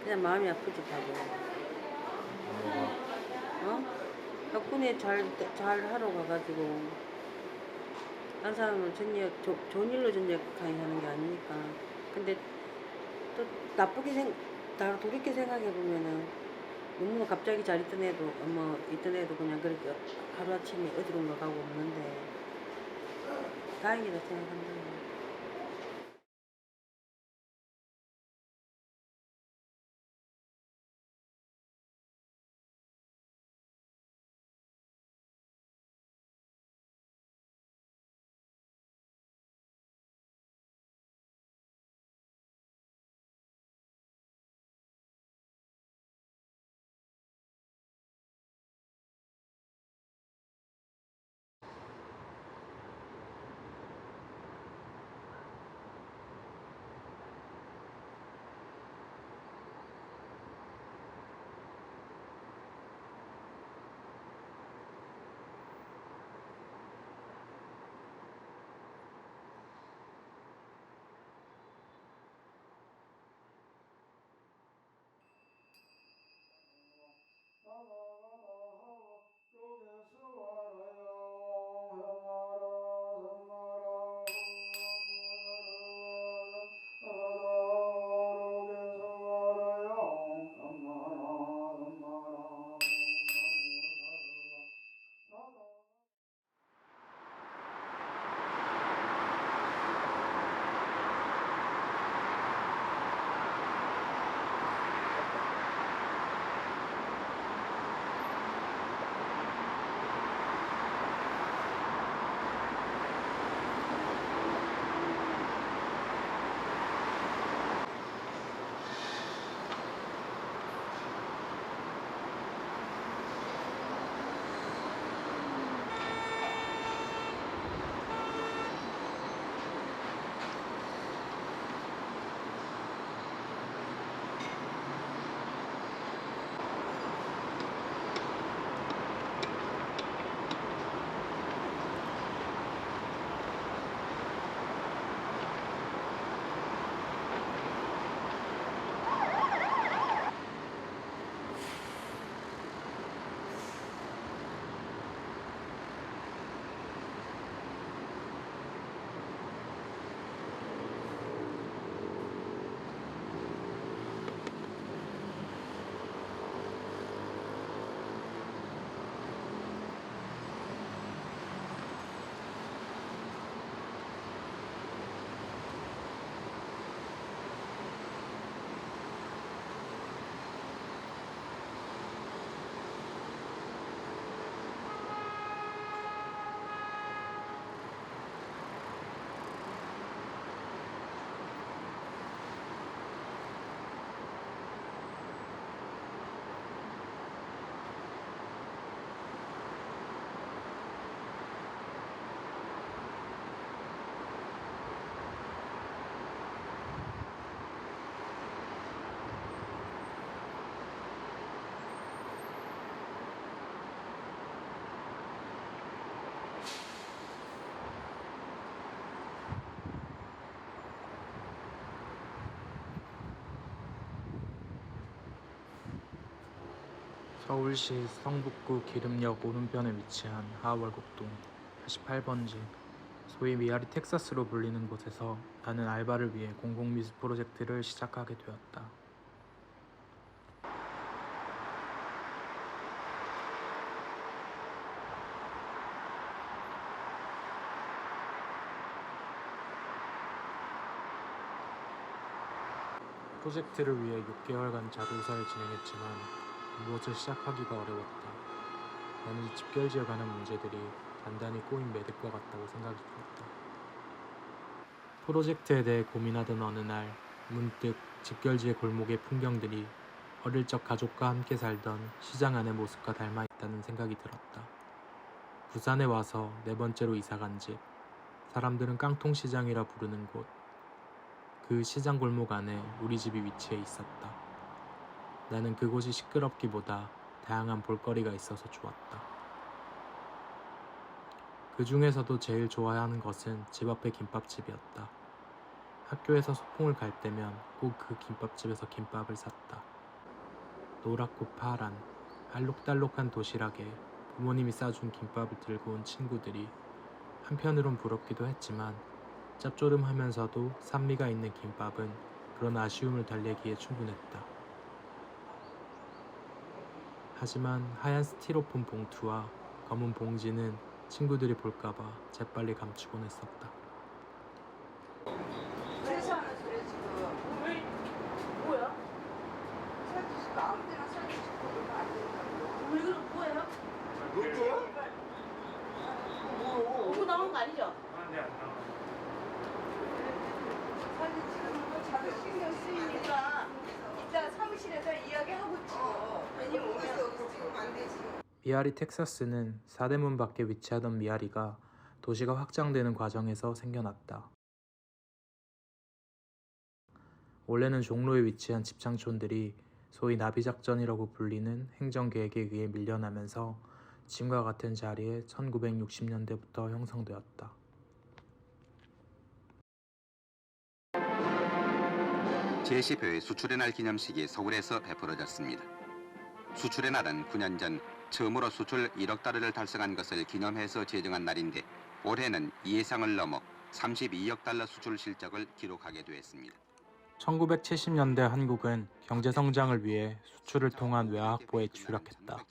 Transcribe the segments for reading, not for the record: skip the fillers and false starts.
그냥 마음이 아프겠다고. 뭐가? 어? 덕분에 잘 하러 가가지고 한 사람은 좋은 일로 전역 하는 게 아니니까. 근데 또 나쁘게 돌이켜 생각해 보면은 너무 갑자기 잘 있던 애도 있던 애도 그냥 그렇게 하루아침에 어디론가 가고 없는데 다행이다 생각한다. 서울시 성북구 기름역 오른편에 위치한 하월곡동 88번지, 소위 미아리 텍사스로 불리는 곳에서 나는 알바를 위해 공공미술 프로젝트를 시작하게 되었다. 프로젝트를 위해 6개월간 자료조사를 진행했지만 무엇을 시작하기가 어려웠다. 나는 이 집결지에 관한 문제들이 단단히 꼬인 매듭과 같다고 생각이 들었다. 프로젝트에 대해 고민하던 어느 날 문득 집결지의 골목의 풍경들이 어릴 적 가족과 함께 살던 시장 안의 모습과 닮아 있다는 생각이 들었다. 부산에 와서 4번째로 이사간 집, 사람들은 깡통시장이라 부르는 곳, 그 시장 골목 안에 우리 집이 위치해 있었다. 나는 그곳이 시끄럽기보다 다양한 볼거리가 있어서 좋았다. 그 중에서도 제일 좋아하는 것은 집 앞의 김밥집이었다. 학교에서 소풍을 갈 때면 꼭 그 김밥집에서 김밥을 샀다. 노랗고 파란 알록달록한 도시락에 부모님이 싸준 김밥을 들고 온 친구들이 한편으론 부럽기도 했지만 짭조름하면서도 산미가 있는 김밥은 그런 아쉬움을 달래기에 충분했다. 하지만 하얀 스티로폼 봉투와 검은 봉지는 친구들이 볼까봐 재빨리 감추곤 했었다. 그래서 하는 소리 지금. 뭐야? 사주시고 아무 데나 사주시고 그러면 안 된다고. 이거는 뭐예요? 뭐죠? 이거 나온 거 아니죠? 사진 찍는 거 자주 신경 쓰이니까 이따 사무실에서 이야기하고 찍어. 왜냐면 오면 찍으면 안 되지. 미아리 텍사스는 사대문 밖에 위치하던 미아리가 도시가 확장되는 과정에서 생겨났다. 원래는 종로에 위치한 집창촌들이 소위 나비작전이라고 불리는 행정계획에 의해 밀려나면서 지금과 같은 자리에 1960년대부터 형성되었다. 제10회 수출의 날 기념식이 서울에서 베풀어졌습니다. 수출의 날은 9년 전 처음으로 수출 1억 달러를 달성한 것을 기념해서 제정한 날인데 올해는 이 예상을 넘어 32억 달러 수출 실적을 기록하게 되었습니다. 1970년대 한국은 경제 성장을 위해 수출을 통한 외화 확보에 주력했다.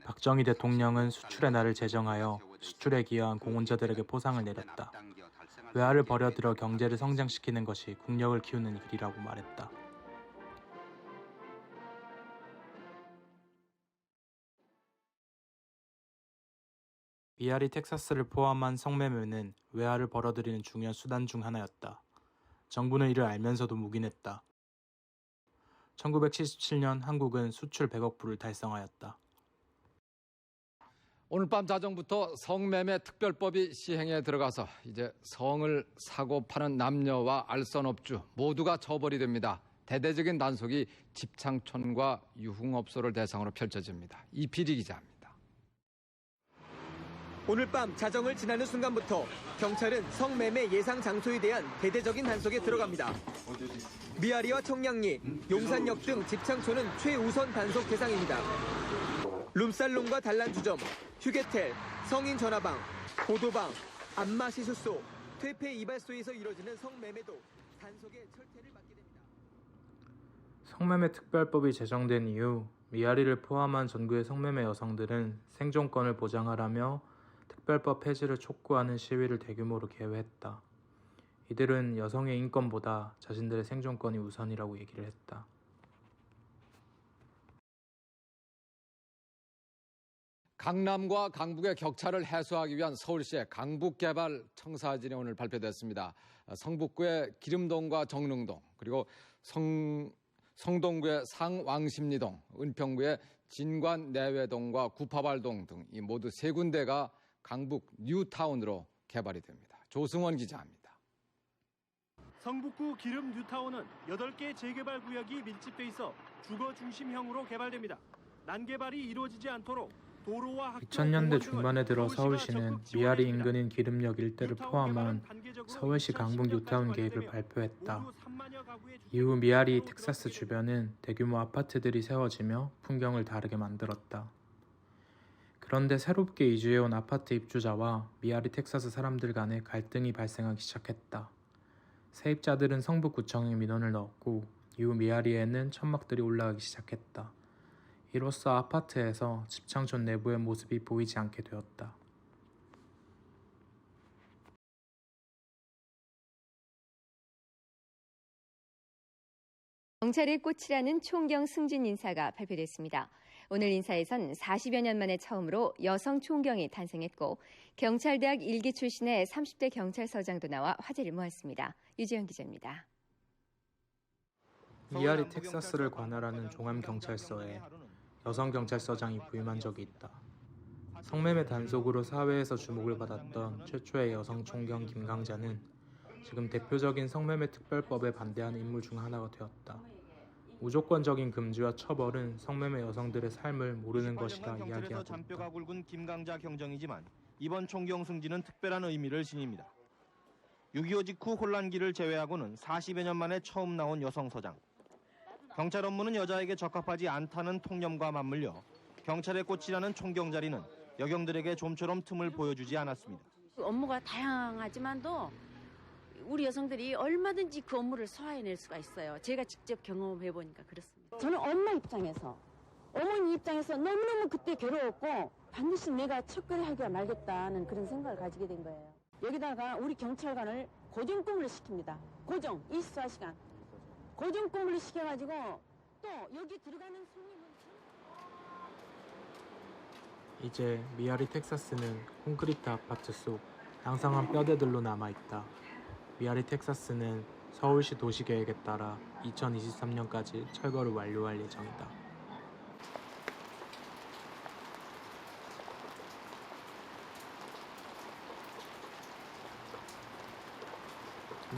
박정희 대통령은 수출의 날을 제정하여 수출에 기여한 공헌자들에게 포상을 내렸다. 외화를 버려들여 경제를 성장시키는 것이 국력을 키우는 길이라고 말했다. 미아리 텍사스를 포함한 성매매는 외화를 벌어들이는 중요한 수단 중 하나였다. 정부는 이를 알면서도 묵인했다. 1977년 한국은 수출 100억 불을 달성하였다. 오늘 밤 자정부터 성매매 특별법이 시행에 들어가서 이제 성을 사고 파는 남녀와 알선업주 모두가 처벌이 됩니다. 대대적인 단속이 집창촌과 유흥업소를 대상으로 펼쳐집니다. 이필희 기자입니다. 오늘 밤 자정을 지나는 순간부터 경찰은 성매매 예상 장소에 대한 대대적인 단속에 들어갑니다. 미아리와 청량리, 용산역 등 집창촌은 최우선 단속 대상입니다. 룸살롱과 단란주점, 휴게텔, 성인 전화방, 보도방, 안마시술소, 퇴폐 이발소에서 이뤄지는 성매매도 단속의 철퇴를 받게 됩니다. 성매매 특별법이 제정된 이후 미아리를 포함한 전국의 성매매 여성들은 생존권을 보장하라며 특별법 폐지를 촉구하는 시위를 대규모로 개최했다. 이들은 여성의 인권보다 자신들의 생존권이 우선이라고 얘기를 했다. 강남과 강북의 격차를 해소하기 위한 서울시의 강북개발 청사진이 오늘 발표됐습니다. 성북구의 기름동과 정릉동, 그리고 성동구의 상왕십리동, 은평구의 진관 내외동과 구파발동 등 이 모두 세 군데가 강북 뉴타운으로 개발이 됩니다. 조승원 기자입니다. 성북구 기름 뉴타운은 8개 재개발 구역이 밀집돼 있어 주거 중심형으로 개발됩니다. 난개발이 이루어지지 않도록 2000년대 중반에 들어 서울시는 미아리 인근인 기름역 일대를 포함한 서울시 강북 뉴타운 계획을 발표했다. 이후 미아리 텍사스 주변은 대규모 아파트들이 세워지며 풍경을 다르게 만들었다. 그런데 새롭게 이주해온 아파트 입주자와 미아리 텍사스 사람들 간의 갈등이 발생하기 시작했다. 세입자들은 성북구청에 민원을 넣었고 이후 미아리에는 천막들이 올라가기 시작했다. 이로써 아파트에서 집창촌 내부의 모습이 보이지 않게 되었다. 경찰의 꽃이라는 총경 승진 인사가 발표됐습니다. 오늘 인사에선 40여 년 만에 처음으로 여성 총경이 탄생했고 경찰대학 1기 출신의 30대 경찰서장도 나와 화제를 모았습니다. 유지영 기자입니다. 미아리 텍사스를 관할하는 종암경찰서에 여성 경찰서장이 부임한 적이 있다. 성매매 단속으로 사회에서 주목을 받았던 최초의 여성 총경 김강자는 지금 대표적인 성매매 특별법에 반대하는 인물 중 하나가 되었다. 무조건적인 금지와 처벌은 성매매 여성들의 삶을 모르는 것이라 이야기하고 있다. 잔뼈가 굵은 김강자 경정이지만 이번 총경 승진은 특별한 의미를 지닙니다. 6.25 직후 혼란기를 제외하고는 40여 년 만에 처음 나온 여성 서장. 경찰 업무는 여자에게 적합하지 않다는 통념과 맞물려 경찰의 꽃이라는 총경 자리는 여경들에게 좀처럼 틈을 보여주지 않았습니다. 업무가 다양하지만도 우리 여성들이 얼마든지 그 업무를 소화해낼 수가 있어요. 제가 직접 경험해 보니까 그렇습니다. 저는 엄마 입장에서, 어머니 입장에서 너무너무 그때 괴로웠고 반드시 내가 척결하기가 말겠다는 그런 생각을 가지게 된 거예요. 여기다가 우리 경찰관을 고정근무를 시킵니다. 고정 24시간. 고정근무를 시켜가지고 또 여기 들어가는 손님은 이제 미아리 텍사스는 콘크리트 아파트 속 양상한 뼈대들로 남아있다. 미아리 텍사스는 서울시 도시계획에 따라 2023년까지 철거를 완료할 예정이다.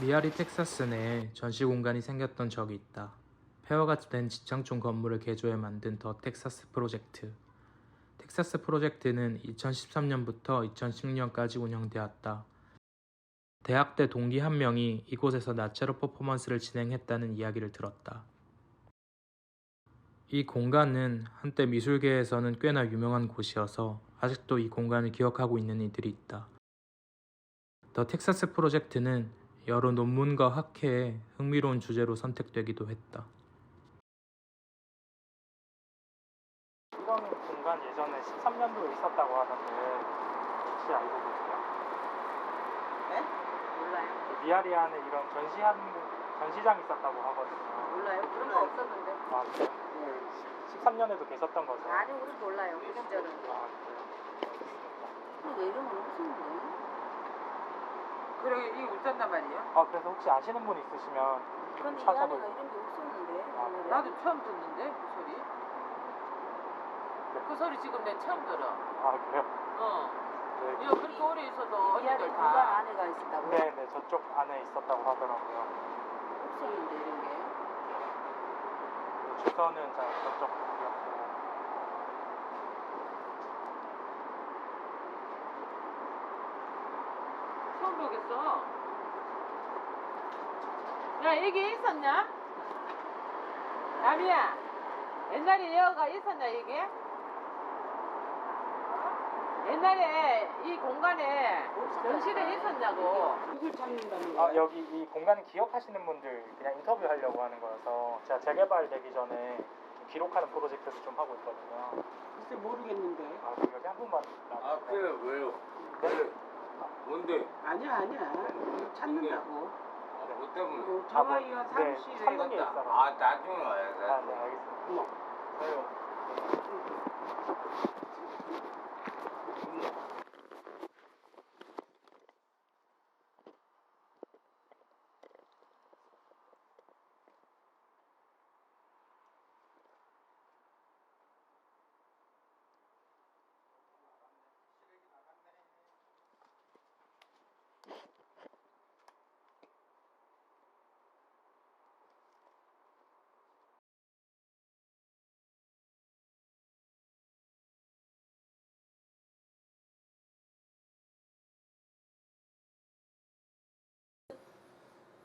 미아리 텍사스 내에 전시 공간이 생겼던 적이 있다. 폐허가 된 지창촌 건물을 개조해 만든 더 텍사스 프로젝트. 텍사스 프로젝트는 2013년부터 2010년까지 운영되었다. 대학때 동기 한 명이 이곳에서 나체로 퍼포먼스를 진행했다는 이야기를 들었다. 이 공간은 한때 미술계에서는 꽤나 유명한 곳이어서 아직도 이 공간을 기억하고 있는 이들이 있다. 더 텍사스 프로젝트는 여러 논문과 학회에 흥미로운 주제로 선택되기도 했다. 이런 공간 예전에 13년도에 있었다고 하던데 혹시 알고 계세요? 네? 몰라요. 미아리 안에 이런 전시장이 있었다고 하거든요. 몰라요. 그런 거 없었는데. 아, 그래요? 13년에도 계셨던 거죠? 아니, 우리 몰라요. 그 시절은. 아, 그래요? 근데 이름은 없었는데. 그래 이게 웃잔단 말이에요? 아, 그래서 혹시 아시는 분 있으시면 근데 이 찾아보세요. 안에가 이런 게 없었는데. 아, 옛날에. 나도 처음 듣는데 그 소리. 그 소리 지금 내가 처음 들어. 아, 그래요? 네. 이거 그렇게 오래 있어도 이 안에 어디들 공간 다 안에가 있었다고. 네, 저쪽 안에 있었다고 하더라고요. 없었는데 이런 게. 주소는 저쪽이었고. 처음 보겠어. 야 이게 있었냐? 남이야. 옛날에 여가 있었냐 이게? 옛날에 이 공간에 전시를 있었냐고. 이걸 찾는다는 거야. 아, 여기 이 공간 기억하시는 분들 그냥 인터뷰하려고 하는 거여서 제가 재개발되기 전에 기록하는 프로젝트도 좀 하고 있거든요. 글쎄 모르겠는데. 아, 그럼 여기 한 분만 아, 그래, 왜요? 네. 뭔데? 아니야. 찾는다고. 아, 뭐 때문에? 그 정아이가 네, 사무실에 창문에 갔다. 있어서. 아, 나중에 와야 돼. 아, 네, 알겠습니다. 왜요?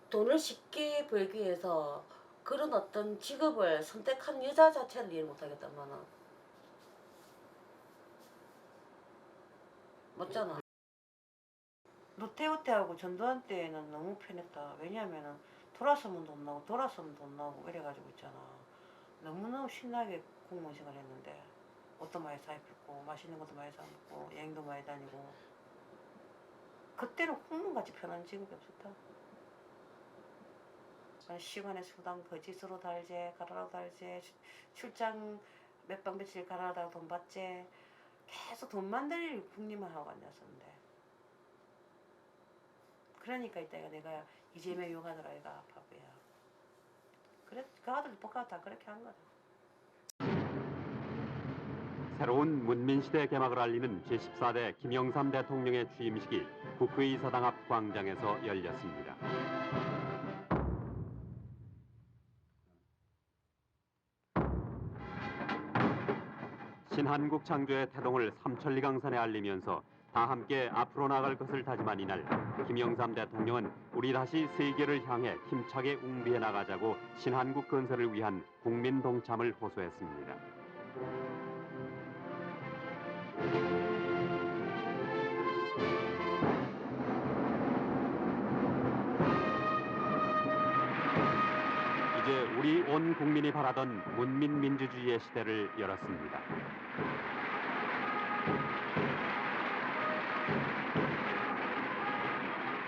돈을 쉽게 벌기 위해서 그런 어떤 직업을 선택한 여자 자체를 이해 못하겠다 나는. 맞잖아. 루테우테하고 전두환 때는 너무 편했다. 왜냐면은 돌아서면 돈 나고 돌아서면 돈 나고 이래가지고 있잖아. 너무너무 신나게 공무원 생활 했는데 옷도 많이 사입고 맛있는 것도 많이 사 먹고 여행도 많이 다니고. 그때는 공무원같이 편한 직업이 없었다. 시간에 수당 거짓으로 달제, 가라로 달제, 출장 몇 박 며칠 가라다 돈 받제, 계속 돈 만들 국리만 하고 앉았었는데. 그러니까 이따가 내가 이재명 욕하는 아이가 바보야. 그래, 그 아들 똑같아 다 그렇게 한 거다. 새로운 문민시대 개막을 알리는 제14대 김영삼 대통령의 취임식이 국회의사당 앞 광장에서 열렸습니다. 신한국 창조의 태동을 삼천리 강산에 알리면서 다 함께 앞으로 나갈 것을 다짐한 이날 김영삼 대통령은 우리 다시 세계를 향해 힘차게 웅비해 나가자고 신한국 건설을 위한 국민 동참을 호소했습니다. 이제 우리 온 국민이 바라던 문민민주주의의 시대를 열었습니다.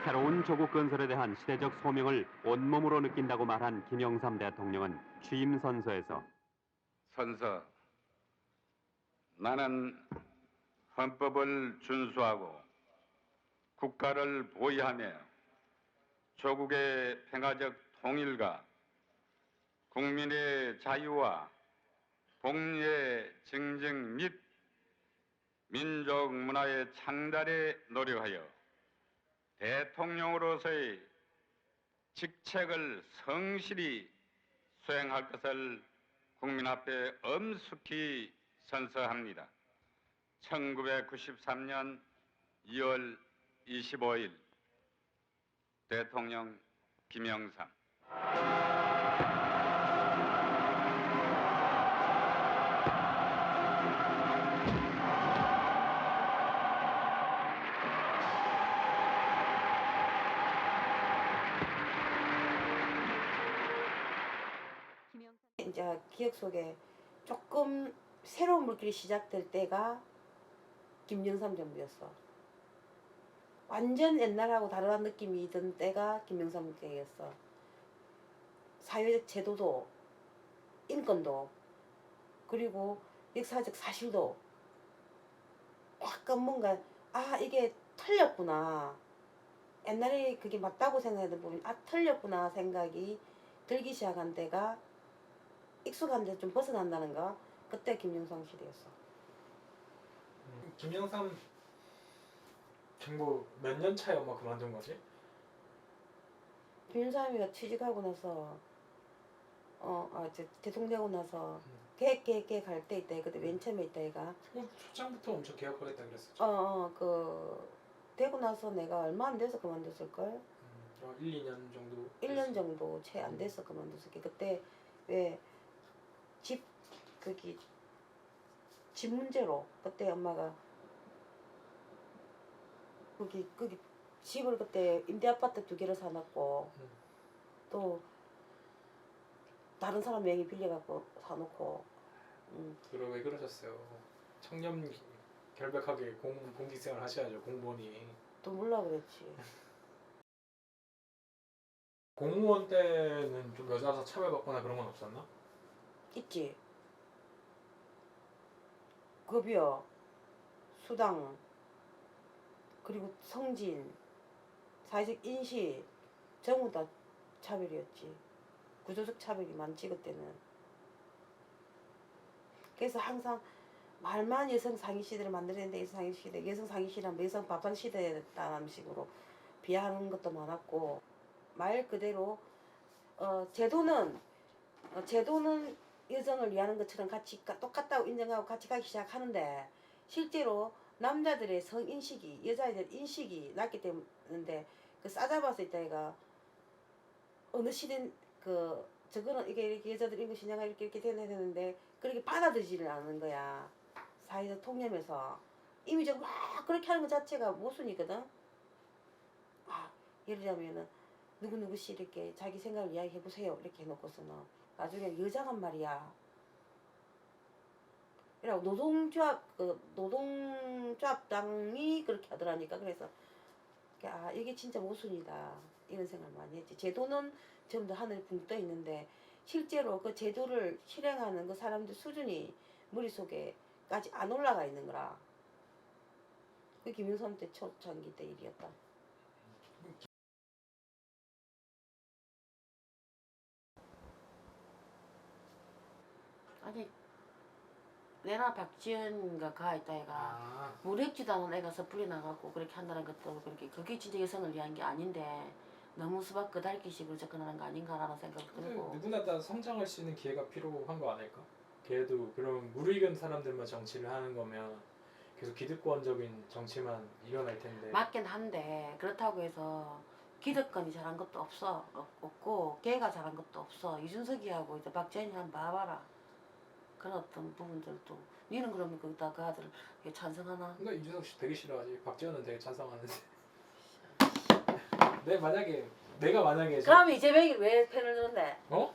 새로운 조국 건설에 대한 시대적 소명을 온몸으로 느낀다고 말한 김영삼 대통령은 취임 선서에서 선서, 나는 헌법을 준수하고 국가를 보위하며 조국의 평화적 통일과 국민의 자유와 복리의 증정 및 민족 문화의 창달에 노력하여 대통령으로서의 직책을 성실히 수행할 것을 국민 앞에 엄숙히 선서합니다. 1993년 2월 25일 대통령 김영삼. 이제 기억 속에 조금 새로운 물길이 시작될 때가 김영삼 정부였어. 완전 옛날하고 다른 느낌이 든 때가 김영삼 때였어. 사회적 제도도 인권도 그리고 역사적 사실도 약간 뭔가 이게 틀렸구나. 옛날에 그게 맞다고 생각했던 부분이 틀렸구나 생각이 들기 시작한 때가 익숙한 데 좀 벗어난다는 거. 그때 김영삼 시대였어. 김영삼 정부 몇 년 차에 엄마 그만둔 거지? 김영삼이가 취직하고 나서 대통령 되고 나서 계획 갈 때 있다. 그때 맨 처음에 있다 얘가. 초창부터 엄청 개혁하겠다 그랬었죠. 되고 나서 내가 얼마 안 돼서 그만뒀을걸? 1, 2년 정도? 1년 정도 채 안 돼서 그만뒀을게. 그때 왜 집 문제로 그때 엄마가 거기 집을 그때 임대 아파트 2개를 사놨고 또 다른 사람 명의 빌려갖고 사놓고. 그럼 왜 그러셨어요? 청년 결백하게 공직생활 하셔야죠. 공무원이. 또 몰라 그랬지. 공무원 때는 좀 여자라서 차별받거나 그런 건 없었나? 있지. 급여, 수당, 그리고 성진, 사회적 인식 전부 다 차별이었지. 구조적 차별이 많지 그때는. 그래서 항상 말만 여성 상위 시대를 만들었는데 여성 상위 시대는 여성 밥상 시대라는 식으로 비하하는 것도 많았고, 말 그대로 제도는 여성을 위하는 것처럼 같이 똑같다고 인정하고 같이 가기 시작하는데, 실제로 남자들의 성인식이 여자애들 인식이 낮기 때문인데 그 싸잡아서 있다 얘가 어느 시대 저거는 이게 여자들 인구 신장가 이렇게 되는데 그렇게 받아들이지를 않는 거야. 사회적 통념에서 이미적으로 막 그렇게 하는 것 자체가 모순이거든. 예를 들자면은 누구누구씨 이렇게 자기 생각을 이야기해 보세요 이렇게 해놓고서는 나중에 여자란 말이야. 그래고 노동조합당이 그렇게 하더라니까. 그래서 이게 진짜 모순이다 이런 생각을 많이 했지. 제도는 전부 다 하늘에 붕 떠 있는데 실제로 그 제도를 실행하는 그 사람들 수준이 머릿속에까지 안 올라가 있는 거라. 그 김영삼 때 초창기 때 일이었다. 아니 내나 박지연가 가 있다 애가 무력지도 않은 애가 섣불리 나가고 그렇게 한다는 것도 그게 진짜 여성을 위한 게 아닌데 너무 수박 끄달기식으로 접근하는 거 아닌가라는 생각이 들고. 누구나 다 성장할 수 있는 기회가 필요한 거 아닐까? 걔도 그런 무르익은 사람들만 정치를 하는 거면 계속 기득권적인 정치만 일어날 텐데. 맞긴 한데 그렇다고 해서 기득권이 잘한 것도 없고 걔가 잘한 것도 없어. 이준석이하고 이제 박지원이 한번 봐봐라. 그런 어떤 부분들도 니는 그러면 거기다 그 아들 찬성하나? 근데 이준석 씨 되게 싫어하지. 박지원은 되게 찬성하는데. 내가 만약에 그럼 이재명이 왜 편을 들었네? 어?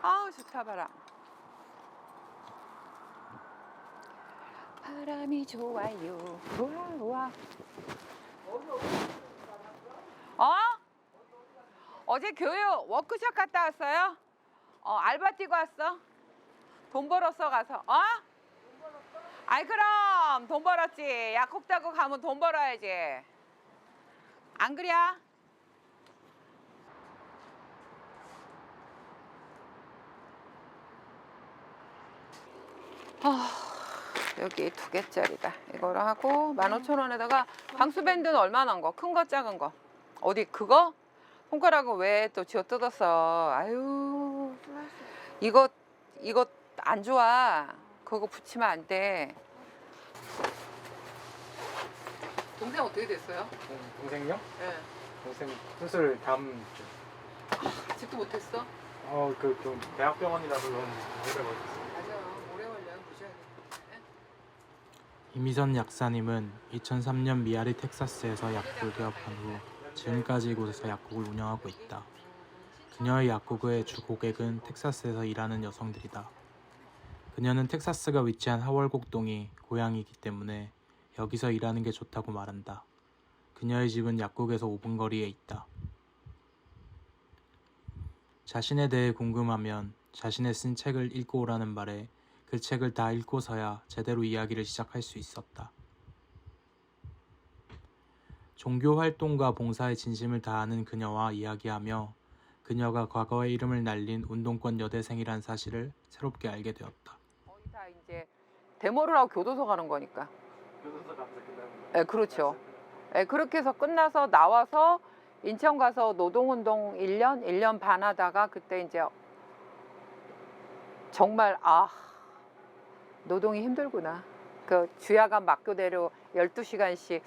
아우 좋다 바람. 바람이 좋아요. 우와. 어제 교육 워크숍 갔다 왔어요? 알바 뛰고 왔어? 돈 벌었어 가서? 아이 그럼 돈 벌었지. 약국 따고 가면 돈 벌어야지. 안 그래? 여기 2개짜리다. 이거를 하고 15,000원에다가 방수밴드는 얼마나 한 거? 큰 거 작은 거? 어디 그거? 손가락은 왜 또 쥐어 뜯었어? 아유 이거 안 좋아. 그거 붙이면 안 돼. 동생 어떻게 됐어요? 동생요? 네. 동생 수술 다음 주. 아직도 못했어? 그 대학병원이라서 오래 걸렸어요. 맞아. 오래 걸려요. 무시해야 돼. 이미선 약사님은 2003년 미아리 텍사스에서 약국을 개업한 후 지금까지 이곳에서 약국을 운영하고 있다. 그녀의 약국의 주 고객은 텍사스에서 일하는 여성들이다. 그녀는 텍사스가 위치한 하월곡동이 고향이기 때문에 여기서 일하는 게 좋다고 말한다. 그녀의 집은 약국에서 5분 거리에 있다. 자신에 대해 궁금하면 자신의 쓴 책을 읽고 오라는 말에 그 책을 다 읽고서야 제대로 이야기를 시작할 수 있었다. 종교 활동과 봉사에 진심을 다하는 그녀와 이야기하며 그녀가 과거의 이름을 날린 운동권 여대생이란 사실을 새롭게 알게 되었다. 거의 다 이제 데모를 하고 교도소 가는 거니까. 교도소 가면서 끝나는 거예요? 네, 그렇죠. 네, 그렇게 해서 끝나서 나와서 인천 가서 노동운동 1년 반 하다가 그때 이제 정말 노동이 힘들구나. 그 주야간 막교대로 12시간씩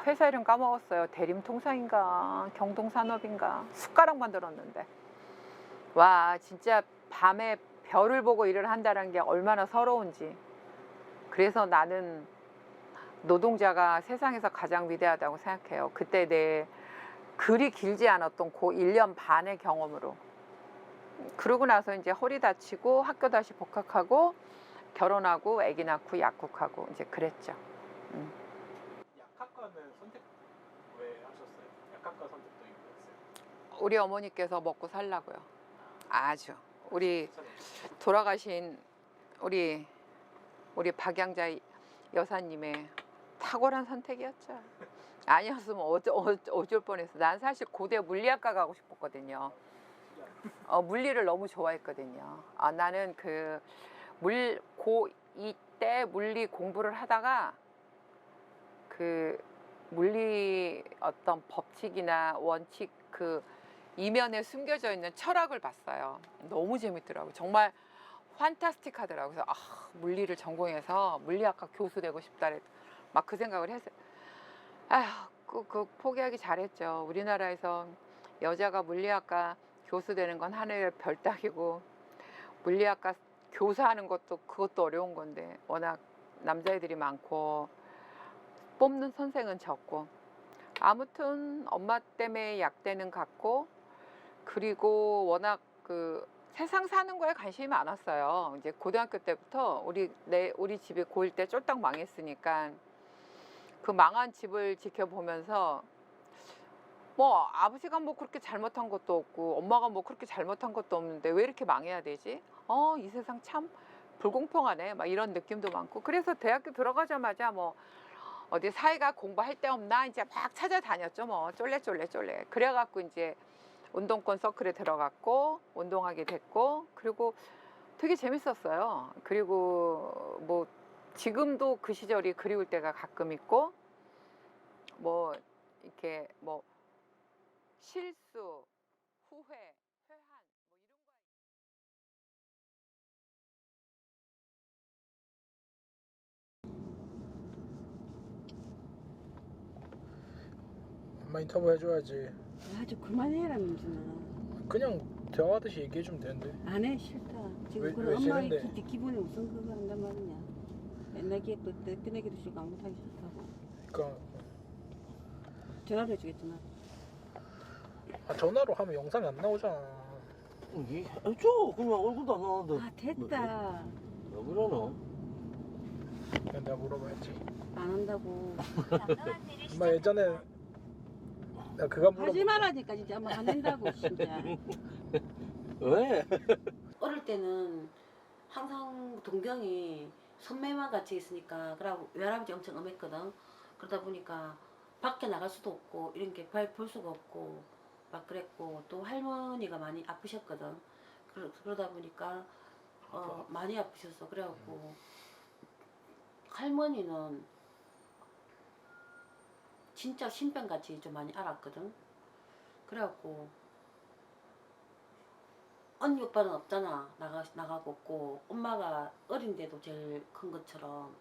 회사 이름 까먹었어요. 대림통상인가 경동산업인가 숟가락만 들었는데 와 진짜 밤에 별을 보고 일을 한다는 게 얼마나 서러운지. 그래서 나는 노동자가 세상에서 가장 위대하다고 생각해요. 그때 내 그리 길지 않았던 그 1년 반의 경험으로. 그러고 나서 이제 허리 다치고 학교 다시 복학하고 결혼하고 아기 낳고 약국하고 이제 그랬죠. 약학과는 선택 왜 하셨어요? 약학과 선택도 이유였어요? 우리 어머니께서 먹고 살라고요. 아주 우리 돌아가신 우리 박양자 여사님의 탁월한 선택이었죠. 아니었으면 어쩔 뻔했어. 난 사실 고대 물리학과 가고 싶었거든요. 물리를 너무 좋아했거든요. 나는 그 고2 때 물리 공부를 하다가 그 물리 어떤 법칙이나 원칙 그 이면에 숨겨져 있는 철학을 봤어요. 너무 재밌더라고요. 정말 판타스틱하더라고요. 그래서 물리를 전공해서 물리학과 교수 되고 싶다. 막 그 생각을 했어요. 그 포기하기 잘했죠. 우리나라에서 여자가 물리학과 교수 되는 건 하늘의 별 따기고 물리학과 교사하는 그것도 어려운 건데 워낙 남자애들이 많고 뽑는 선생은 적고 아무튼 엄마 때문에 약대는 갔고 그리고 워낙 그 세상 사는 거에 관심이 많았어요. 이제 고등학교 때부터 우리 집이 고1 때 쫄딱 망했으니까 그 망한 집을 지켜보면서 뭐 아버지가 뭐 그렇게 잘못한 것도 없고 엄마가 뭐 그렇게 잘못한 것도 없는데 왜 이렇게 망해야 되지? 이 세상 참 불공평하네 막 이런 느낌도 많고 그래서 대학교 들어가자마자 뭐 어디 사회가 공부할 데 없나 이제 막 찾아다녔죠 뭐 쫄래 그래갖고 이제 운동권 서클에 들어갔고 운동하게 됐고 그리고 되게 재밌었어요. 그리고 뭐 지금도 그 시절이 그리울 때가 가끔 있고 뭐 이렇게 뭐 실수 후회 회한 뭐 이런 거 엄마 인터뷰 해줘야지. 아주 그만해라 민준아. 그냥 대화하듯이 얘기해주면 되는데. 안 해 싫다. 지금 왜 그런 엄마의 싫은데? 기분이 우선 그거 한단 말이냐. 맨날 기획도 끝내기도 싫고 아무것도 하기 싫다고. 그러니까 전화로 해주겠잖아. 전화로 하면 영상이 안 나오잖아. 해줘. 그냥 얼굴도 안 나오는데. 아 됐다. 왜 그러노? 그냥 내가 물어봐야지. 안 한다고. 엄마 예전에 내가 그거 물어봐. 하지 말라니까 진짜 엄마 안 된다고 진짜. 왜? 어릴 때는 항상 동경이 선매만 같이 있으니까 그러고 외할아버지 엄청 엄했거든. 그러다 보니까 밖에 나갈 수도 없고 이런 게 볼 수가 없고 막 그랬고 또 할머니가 많이 아프셨거든. 그러다 보니까 많이 아프셨어. 그래갖고 할머니는 진짜 신병같이 좀 많이 알았거든. 그래갖고 언니 오빠는 없잖아. 나가고 없고 엄마가 어린데도 제일 큰 것처럼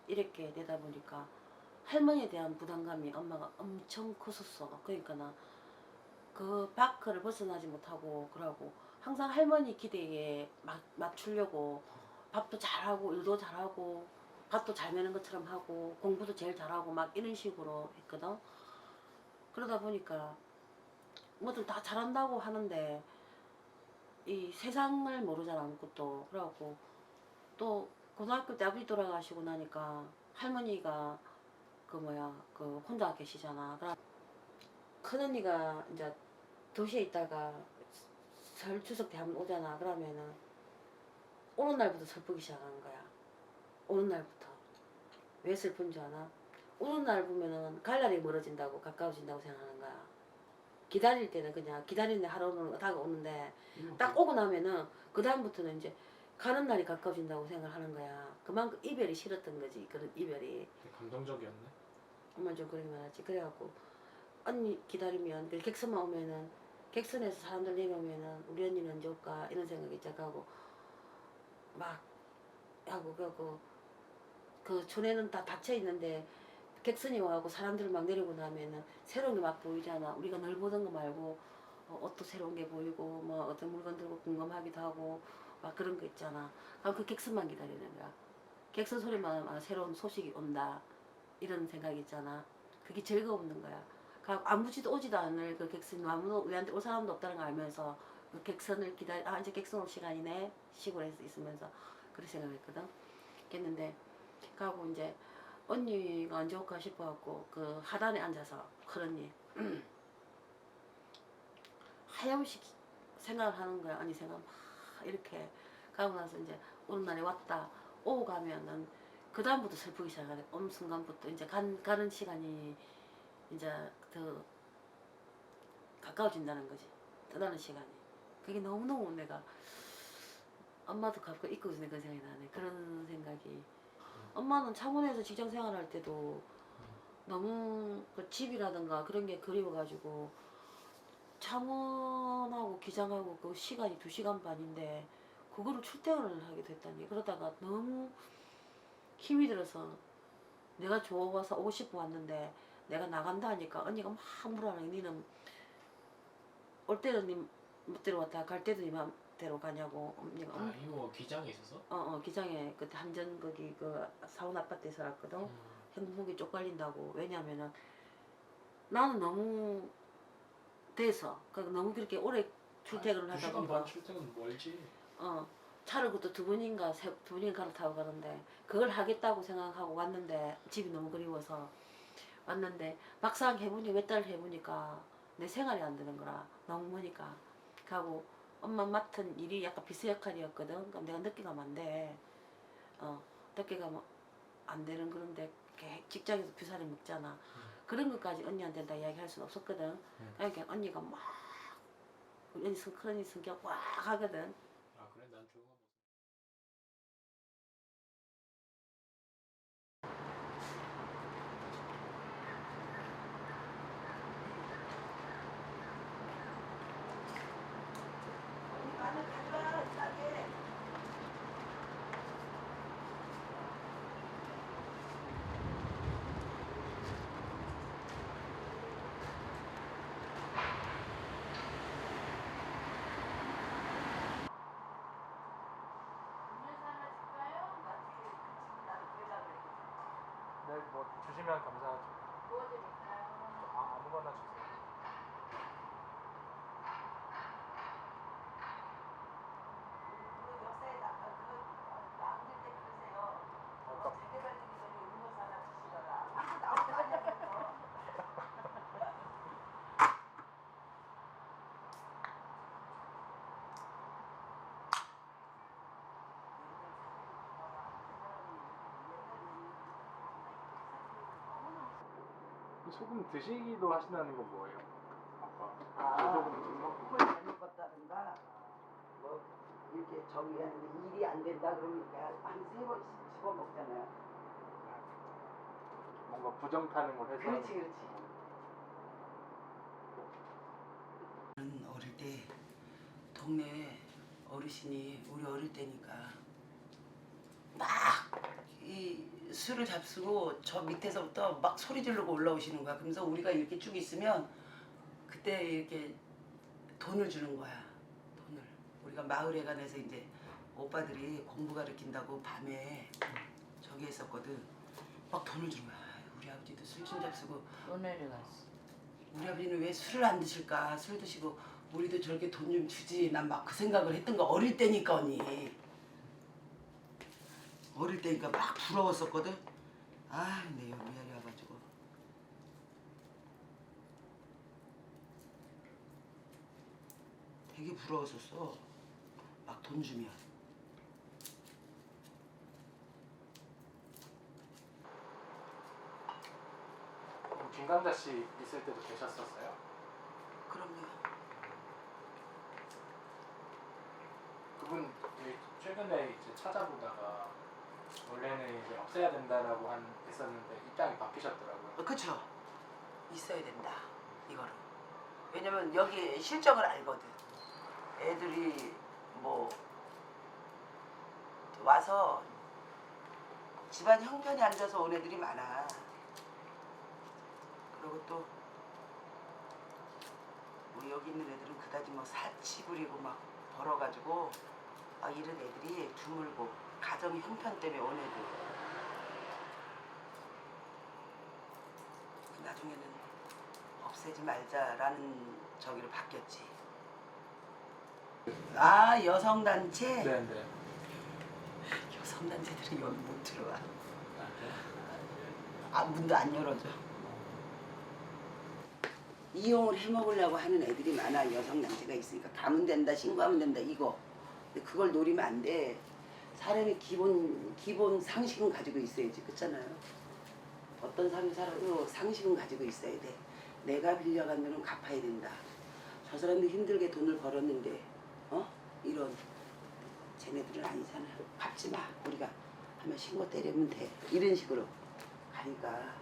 이렇게 되다 보니까 할머니에 대한 부담감이 엄마가 엄청 컸었어. 그러니까 나 그 바크를 벗어나지 못하고 그러고 항상 할머니 기대에 맞추려고 밥도 잘하고 일도 잘하고 밭도 잘 매는 것처럼 하고 공부도 제일 잘하고 막 이런 식으로 했거든. 그러다 보니까 뭐들 다 잘한다고 하는데 이 세상을 모르잖아 아무것도. 그래갖고 또 고등학교 때 아버지 돌아가시고 나니까 할머니가 그 혼자 계시잖아. 그래 큰언니가 이제 도시에 있다가 설 추석 때 한번 오잖아. 그러면은 오는 날부터 슬프기 시작하는 거야. 오는 날부터. 왜 슬픈 줄 아나? 오는 날 보면은 갈 날이 멀어진다고 가까워진다고 생각하는 거야. 기다릴 때는 그냥 기다리는 하루는 다가오는데 딱 오고 나면은 그 다음부터는 이제 가는 날이 가까워진다고 생각하는 거야. 그만큼 이별이 싫었던 거지. 그런 이별이. 감정적이었네. 엄마 좀 그렇게 말하지. 그래갖고 언니 기다리면 객선만 오면은 객선에서 사람들 내려오면은 우리 언니는 언제 올까 이런 생각이 시작하고 막 하고 그 촌에는 다 닫혀 있는데 객선이 와고 사람들 막 내려오고 나면은 새로운 게 막 보이잖아. 우리가 늘 보던 거 말고 옷도 새로운 게 보이고 뭐 어떤 물건 들고 궁금하기도 하고 막 그런 거 있잖아. 그럼 그 객선만 기다리는 거야. 객선 소리만 새로운 소식이 온다 이런 생각이 있잖아. 그게 즐거웠는 거야. 아무지도 오지도 않을 그 객선 아무도 우리한테 올 사람도 없다는 걸 알면서 그 객선을 이제 객선 올 시간이네 시골에서 있으면서 그렇게 생각했거든. 그랬는데 가고 이제 언니가 언제 올까 싶어갖고 그 하단에 앉아서 큰 언니 하염없이 생각을 하는 거야. 언니 생각 막 이렇게 가고 나서 이제 오는 날에 왔다 오고 가면은 그 다음부터 슬프기 시작하네. 어느 순간부터 이제 가는 시간이 이제 더 가까워진다는 거지. 떠나는 시간이. 그게 너무너무 내가 엄마도 가끔 잊고 있는 그 생각이 나네. 그런 생각이. 엄마는 창원에서 직장 생활할 때도 너무 그 집이라든가 그런 게 그리워가지고 창원하고 기장하고 그 시간이 2시간 반인데 그거를 출퇴근을 하게 됐다니. 그러다가 너무 힘이 들어서 내가 좋아서 오고 싶어 왔는데 내가 나간다 하니까 언니가 막 물어하는 게 니는 올 때는 니 멋대로 왔다 갈 때도 니 맘대로 가냐고. 언니가 이거 기장에 있어서? 기장에 그때 한전 거기 그 사원 아파트에 살았거든. 행복이 쪽팔린다고. 왜냐면은 나는 너무 돼서 너무 그렇게 오래 출퇴근을 하다 보니까 2시간 반 출퇴근 멀지. 차를 그것도 두 번인가 갈아타고 가는데 그걸 하겠다고 생각하고 왔는데 집이 너무 그리워서 왔는데 막상 해보니 몇 달 해보니까 내 생활이 안 되는 거라. 너무 머니까 가고 엄마 맡은 일이 약간 비서 역할이었거든. 그럼 내가 늦게 가면 안 돼. 늦게 가면 안 되는 그런데 직장에서 비사를 먹잖아. 그런 것까지 언니한테 다 이야기할 수는 없었거든. 그러니까 언니가 막 우리 언니 큰 언니 성격 꽉 하거든. 아 그래 난 좋은 거. 네, 뭐 주시면 감사하죠. 뭐 드릴까요? 아무거나 주세요. 소금 드시기도 하신다는 건 뭐예요? 아빠. 소금 뭐 국을 잘못 껐다든가 뭐 이렇게 저기 하는데 일이 안 된다 그러니까 한 3번씩 집어 먹잖아요. 뭔가 부정 타는 걸 해서. 그렇지. 어릴 때 동네 어르신이 우리 어릴 때니까 막 이 술을 잡수고 저 밑에서부터 막 소리 지르고 올라오시는 거야. 그러면서 우리가 이렇게 쭉 있으면 그때 이렇게 돈을 주는 거야. 돈을. 우리가 마을에 관해서 이제 오빠들이 공부 가르친다고 밤에 저기 했었거든. 막 돈을 주는 거야. 우리 아버지도 술 좀 잡수고 또 내려갔어. 우리 아버지는 왜 술을 안 드실까? 술 드시고 우리도 저렇게 돈 좀 주지. 난 막 그 생각을 했던 거 어릴 때니까 언니. 어릴 때니까 막 부러웠었거든. 아 근데 여기 미아리 와가지고 되게 부러웠었어. 막 돈 주면. 김감자 씨 있을 때도 계셨었어요? 그럼요. 그분 최근에 이제 찾아보다가 원래는 이제 없애야 된다라고 했었는데 입장이 바뀌셨더라고요. 그쵸. 있어야 된다. 이거를. 왜냐면 여기 실정을 알거든. 애들이 뭐 와서 집안 형편에 앉아서 온 애들이 많아. 그리고 또 우리 여기 있는 애들은 그다지 뭐 사치 부리고 막 벌어가지고 이런 애들이 드물고 가정 형편 때문에 온 애들. 나중에는 없애지 말자라는 저기로 바뀌었지. 여성단체? 네네. 여성단체들은 여기 못 들어와. 문도 안 열어줘. 이용을 해먹으려고 하는 애들이 많아. 여성단체가 있으니까 가면 된다, 신고하면 된다 이거. 근데 그걸 노리면 안 돼. 사람이 기본 상식은 가지고 있어야지. 그렇잖아요. 어떤 사람이 살아도 상식은 가지고 있어야 돼. 내가 빌려간 돈은 갚아야 된다. 저 사람도 힘들게 돈을 벌었는데 이런 쟤네들은 아니잖아. 갚지 마. 우리가 하면 신고 때리면 돼. 이런 식으로 가니까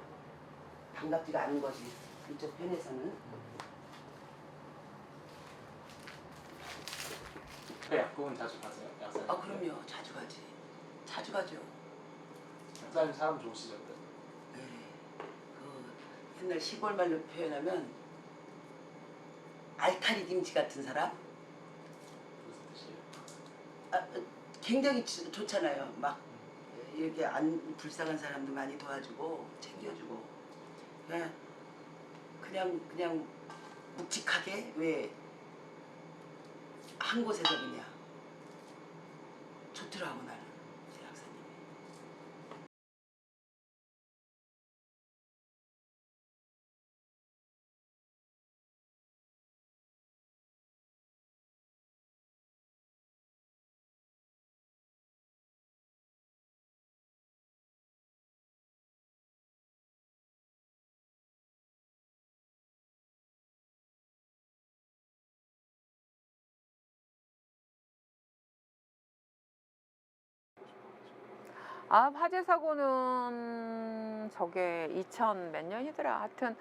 반갑지가 않은 거지. 이쪽 편에서는. 약국은 자주 가세요? 약사님? 그럼요. 자주 가지. 자주 가죠. 약사님 사람 좋으시죠? 네. 옛날 시골 말로 표현하면 알타리 김치 같은 사람? 무슨 뜻이에요? 굉장히 좋잖아요. 막 이렇게 불쌍한 사람도 많이 도와주고 챙겨주고 그냥 묵직하게 왜 한 곳에서 그냥 좋더라고 나는. 화재 사고는 저게 2000 몇 년이더라. 하여튼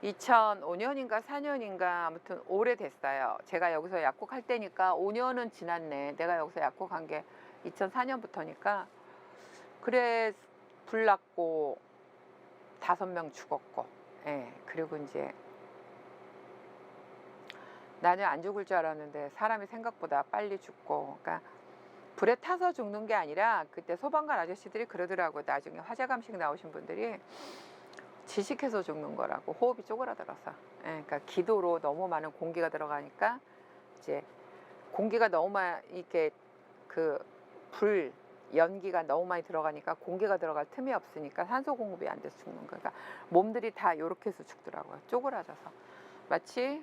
2005년인가 4년인가 아무튼 오래됐어요. 제가 여기서 약국할 때니까 5년은 지났네. 내가 여기서 약국한 게 2004년부터니까. 그래 불 났고 5명 죽었고, 예, 그리고 이제 나는 안 죽을 줄 알았는데 사람이 생각보다 빨리 죽고, 그러니까 불에 타서 죽는 게 아니라 그때 소방관 아저씨들이 그러더라고요. 나중에 화재 감식 나오신 분들이 질식해서 죽는 거라고, 호흡이 쪼그라들어서. 예, 그러니까 기도로 너무 많은 공기가 들어가니까 이제 공기가 너무 많이 이렇게 그 불 연기가 너무 많이 들어가니까 공기가 들어갈 틈이 없으니까 산소 공급이 안 돼서 죽는 거니까 몸들이 다 요렇게 해서 죽더라고요. 쪼그라져서 마치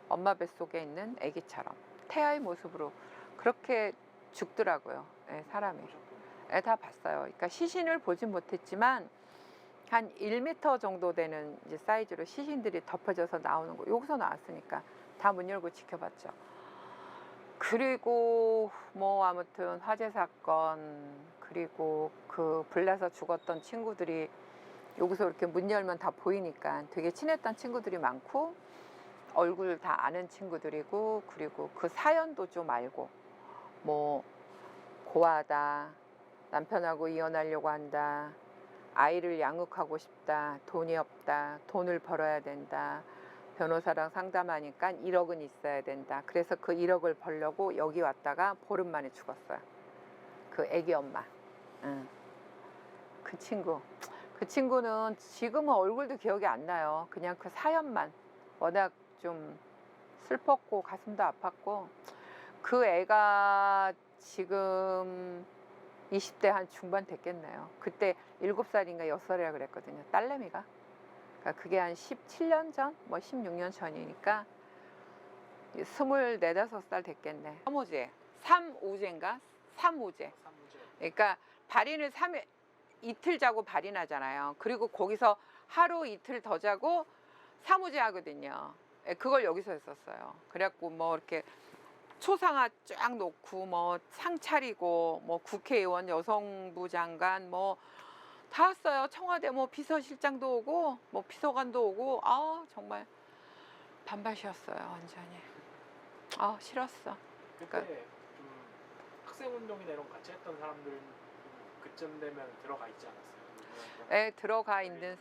엄마 뱃속에 있는 아기처럼 태아의 모습으로 그렇게 죽더라고요. 예, 사람이. 예, 다 봤어요. 그러니까 시신을 보진 못했지만 한 1m 정도 되는 이제 사이즈로 시신들이 덮여져서 나오는 거 여기서 나왔으니까 다 문 열고 지켜봤죠. 그리고 뭐 아무튼 화재 사건, 그리고 그 불나서 죽었던 친구들이 여기서 이렇게 문 열면 다 보이니까 되게 친했던 친구들이 많고 얼굴 다 아는 친구들이고, 그리고 그 사연도 좀 알고, 뭐 고아다, 남편하고 이혼하려고 한다, 아이를 양육하고 싶다, 돈이 없다, 돈을 벌어야 된다, 변호사랑 상담하니까 1억은 있어야 된다. 그래서 그 1억을 벌려고 여기 왔다가 보름 만에 죽었어요. 그 애기 엄마. 그 친구는 지금은 얼굴도 기억이 안 나요. 그냥 그 사연만 워낙 좀 슬펐고 가슴도 아팠고, 그 애가 지금 20대 한 중반 됐겠네요. 그때 7살인가 6살이라 그랬거든요. 딸내미가. 그러니까 그게 한 17년 전? 뭐 16년 전이니까 24, 5살 됐겠네. 3우제인가? 3우제. 그러니까 발인을 이틀 자고 발인하잖아요. 그리고 거기서 하루 이틀 더 자고 3우제 하거든요. 그걸 여기서 했었어요. 그래갖고 뭐 이렇게 초상화 쫙 놓고 뭐 상 차리고 뭐 국회의원, 여성부 장관 뭐 다 왔어요. 청와대 뭐 비서실장도 오고 뭐 비서관도 오고, 정말 반밭이었어요. 완전히. 싫었어. 그때 좀 학생운동이나 이런 거 같이 했던 사람들 그쯤 되면 들어가 있지 않았어요? 들어가 있는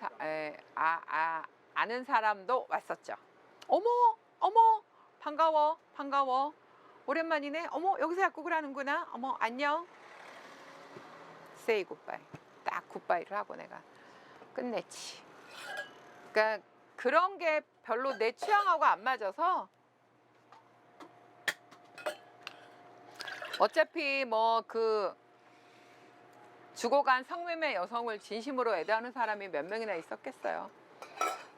아는 사람도 왔었죠. 어머 반가워 오랜만이네. 어머 여기서 약국을 하는구나. 어머 안녕. Say goodbye. 딱 굿바이를 하고 내가 끝냈지. 그러니까 그런 게 별로 내 취향하고 안 맞아서, 어차피 뭐 그 죽어간 성매매 여성을 진심으로 애도하는 사람이 몇 명이나 있었겠어요.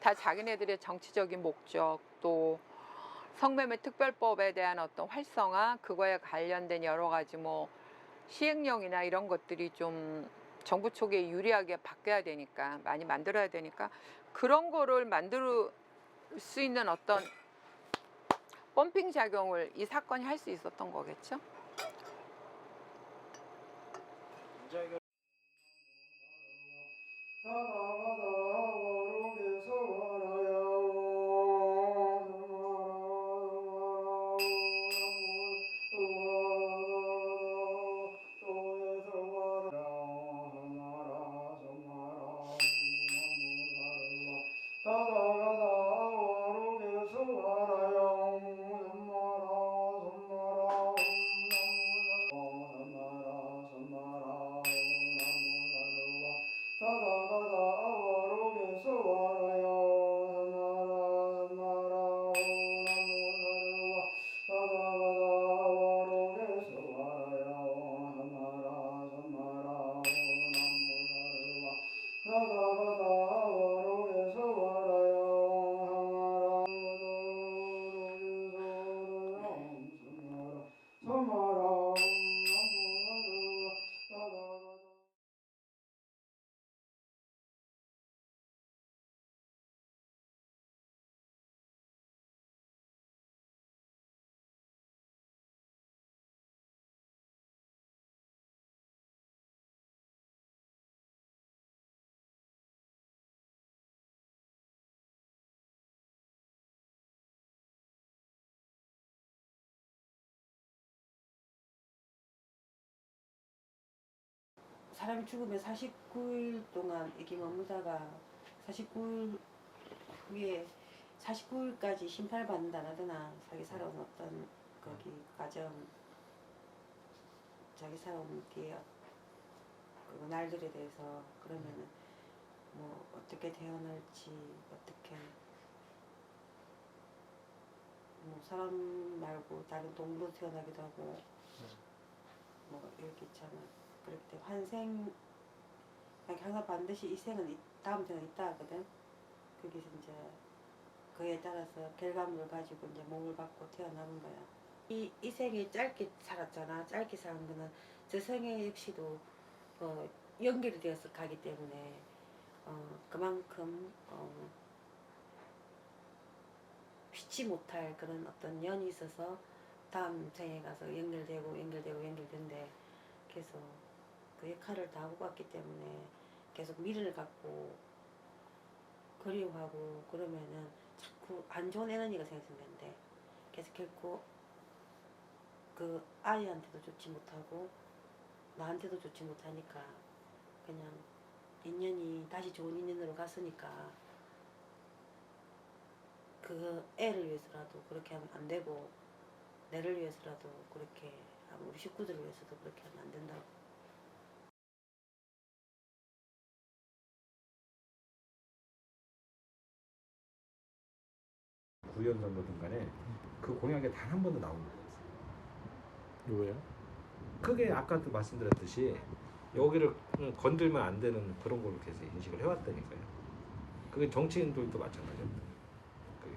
다 자기네들의 정치적인 목적, 또 성매매 특별법에 대한 어떤 활성화, 그거에 관련된 여러 가지 뭐 시행령이나 이런 것들이 좀 정부 쪽에 유리하게 바뀌어야 되니까, 많이 만들어야 되니까 그런 거를 만들 수 있는 어떤 펌핑 작용을 이 사건이 할 수 있었던 거겠죠. 사람이 죽으면 49일 동안 여기 머물다가 49일 후에 49일까지 심판을 받는다 하더나 자기 살아온 어떤 거기 가정 자기 살아온 뒤에 그 날들에 대해서 그러면은 뭐 어떻게 태어날지 어떻게 뭐 사람 말고 다른 동물로 태어나기도 하고 뭐 이렇게 있잖아. 그렇기 때문에 환생 항상 반드시 이 생은 다음 생은 있다 하거든. 거기서 이제 그에 따라서 결과물을 가지고 이제 몸을 받고 태어나는 거야. 이 생이 짧게 살았잖아. 짧게 사는 거는 저 생애 역시도 연결이 되어서 가기 때문에 그만큼 피치 못할 그런 어떤 연이 있어서 다음 생에 가서 연결되는데 계속 그 역할을 다 하고 갔기 때문에 계속 미련을 갖고 그리워하고 그러면은 자꾸 안 좋은 에너지가 생긴다는데 그래서 결코 그 아이한테도 좋지 못하고 나한테도 좋지 못하니까 그냥 인연이 다시 좋은 인연으로 갔으니까 그 애를 위해서라도 그렇게 하면 안 되고 내를 위해서라도 그렇게 하고 우리 식구들을 위해서도 그렇게 하면 안 된다고. 구연전도든 간에 그 공약에 단 한 번도 나온 거 없어요. 왜요? 크게 아까도 말씀드렸듯이 여기를 건들면 안 되는 그런 걸로 계속 인식을 해왔다니까요. 그게 정치인들도 마찬가지입니다. 그게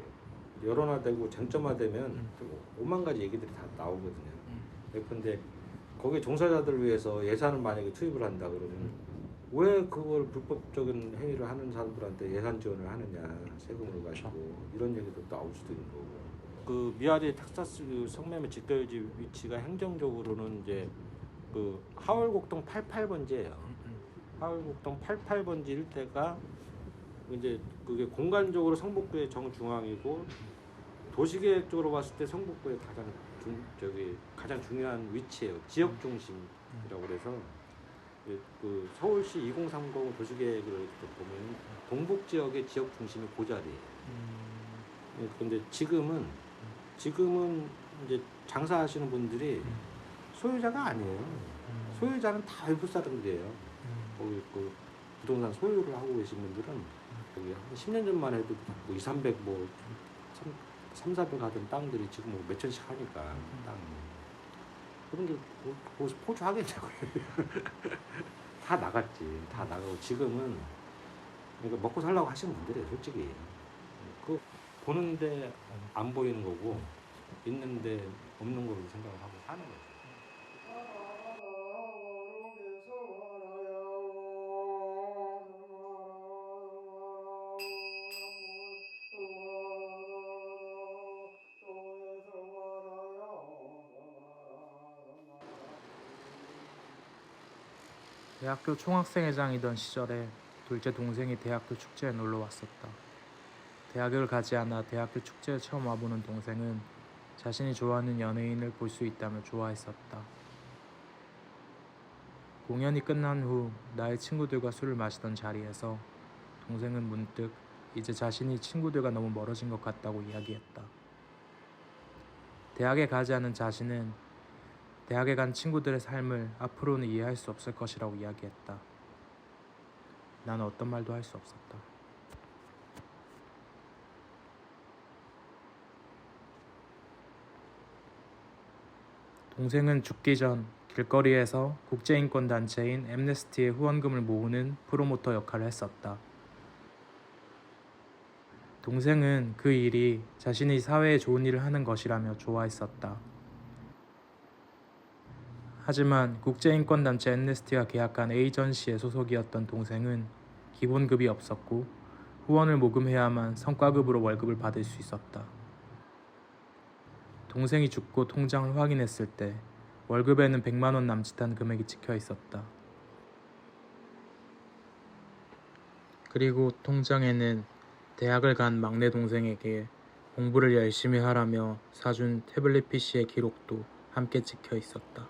여론화되고 쟁점화되면 오만 가지 얘기들이 다 나오거든요. 근데 거기에 종사자들을 위해서 예산을 만약에 투입을 한다 그러면 왜 그걸 불법적인 행위를 하는 사람들한테 예산 지원을 하느냐, 세금으로 가지고 이런 얘기도 나올 수도 있는 거고. 그 미아리 텍사스 성매매 직결지 위치가 행정적으로는 이제 그 하월곡동 88번지예요. 하월곡동 88번지 일대가 이제 그게 공간적으로 성북구의 정중앙이고 도시계획적으로 봤을 때 성북구의 가장 중요한 위치예요. 지역 중심이라고 그래서 그 서울시 2030 도시계획을 보면 동북 지역의 지역 중심이 그 자리예요. 근데 지금은 이제 장사하시는 분들이 소유자가 아니에요. 소유자는 다 외부 사람들이에요. 거기 그 부동산 소유를 하고 계신 분들은 여기 한 10년 전만 해도 뭐 2, 300 뭐 3, 400 하던 땅들이 지금 뭐 몇천씩 하니까 땅. 그분들 거기서 포주하겠냐고요. 다 나갔지. 다 나가고 지금은 그러니까 먹고 살라고 하시는 분들이에요. 솔직히. 그 보는데 안 보이는 거고 있는데 없는 걸로 생각을 하고 사는 거죠. 대학교 총학생회장이던 시절에 둘째 동생이 대학교 축제에 놀러 왔었다. 대학을 가지 않아 대학교 축제에 처음 와보는 동생은 자신이 좋아하는 연예인을 볼 수 있다며 좋아했었다. 공연이 끝난 후 나의 친구들과 술을 마시던 자리에서 동생은 문득 이제 자신이 친구들과 너무 멀어진 것 같다고 이야기했다. 대학에 가지 않은 자신은 대학에 간 친구들의 삶을 앞으로는 이해할 수 없을 것이라고 이야기했다. 나는 어떤 말도 할 수 없었다. 동생은 죽기 전 길거리에서 국제인권단체인 앰네스티의 후원금을 모으는 프로모터 역할을 했었다. 동생은 그 일이 자신이 사회에 좋은 일을 하는 것이라며 좋아했었다. 하지만 국제인권단체 앰네스티와 계약한 에이전시의 소속이었던 동생은 기본급이 없었고 후원을 모금해야만 성과급으로 월급을 받을 수 있었다. 동생이 죽고 통장을 확인했을 때 월급에는 100만 원 남짓한 금액이 찍혀 있었다. 그리고 통장에는 대학을 간 막내 동생에게 공부를 열심히 하라며 사준 태블릿 PC의 기록도 함께 찍혀 있었다.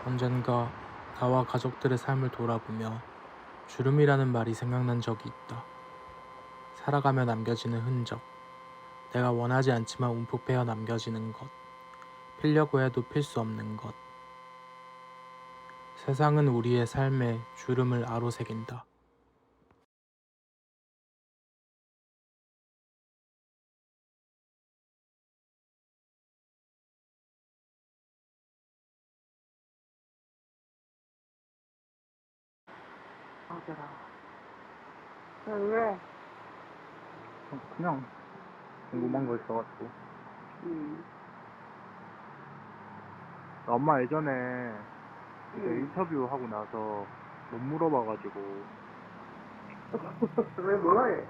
언젠가 나와 가족들의 삶을 돌아보며 주름이라는 말이 생각난 적이 있다. 살아가며 남겨지는 흔적, 내가 원하지 않지만 움푹 패여 남겨지는 것, 필려고 해도 필 수 없는 것. 세상은 우리의 삶에 주름을 아로새긴다. 아들아. 왜? 그냥 궁금한 거 있어가지고. 엄마 예전에 이제 인터뷰 하고 나서 못 물어봐가지고. 왜 뭐해?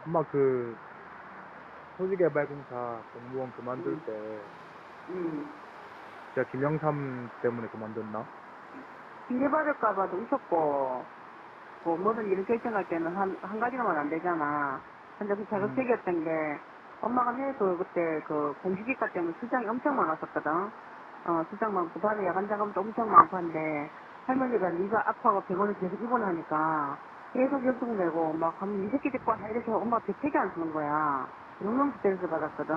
엄마 그 토지개발공사 공무원 그만둘 때 제가 김영삼 때문에 그만뒀나? 핑계받을까봐도 웃었고, 뭐, 뭐든 일을 결정할 때는 한 가지로만 안 되잖아. 근데 그 자극적이었던 게, 엄마가 해도 그때 그 공시기과 때문에 수장이 엄청 많았었거든. 수장 많고, 밤에 야간 작업도 엄청 많고 한데, 할머니가 네가 아파하고 병원에 계속 입원하니까, 계속 연속 내고, 막, 하면 이 새끼 데리고 와, 이렇게 엄마 대책이 안 쓰는 거야. 너무 스트레스 받았거든.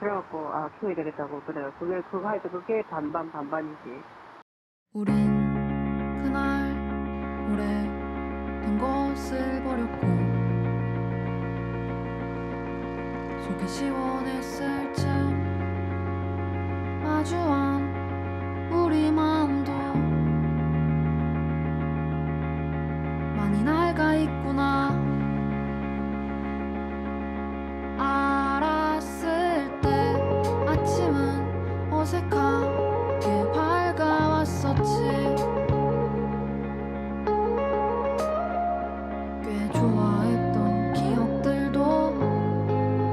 그래갖고, 키워야 되겠다고, 그래. 그거 할 때 그게 반반이지. 우린 그날 오래된 것을 버렸고 속이 시원했을 쯤 마주한 우리 마음도 많이 낡아 있구나 알았을 때 아침은 어색하게 밝아왔었지 꽤 좋아했던 기억들도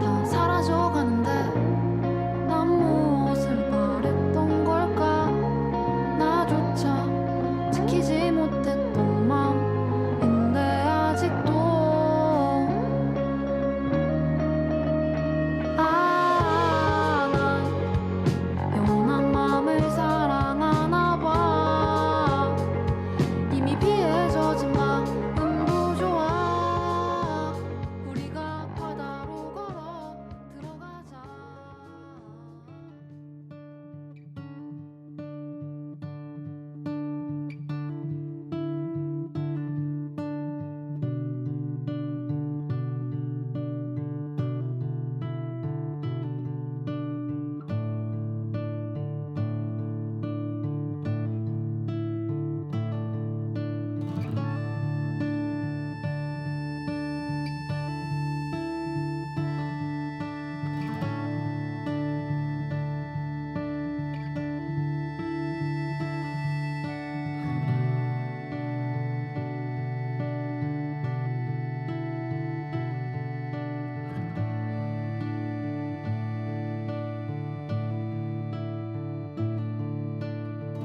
다 사라져가는데 난 무엇을 바랬던 걸까 나조차 지키지 못했던 맘인데 아직도 난 영원한 맘을 사랑하나 봐 이미 피해 젖은 마음도 좋아 우리가 바다로 걸어 들어가자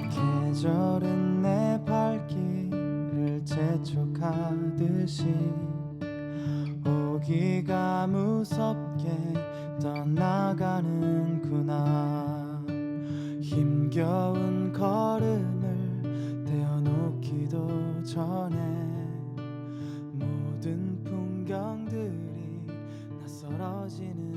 계절은 내 발길을 재촉하듯이 오기가 무섭게 떠나가는구나 힘겨운 걸음을 떼어놓기도 전에 모든 풍경들이 낯설어지는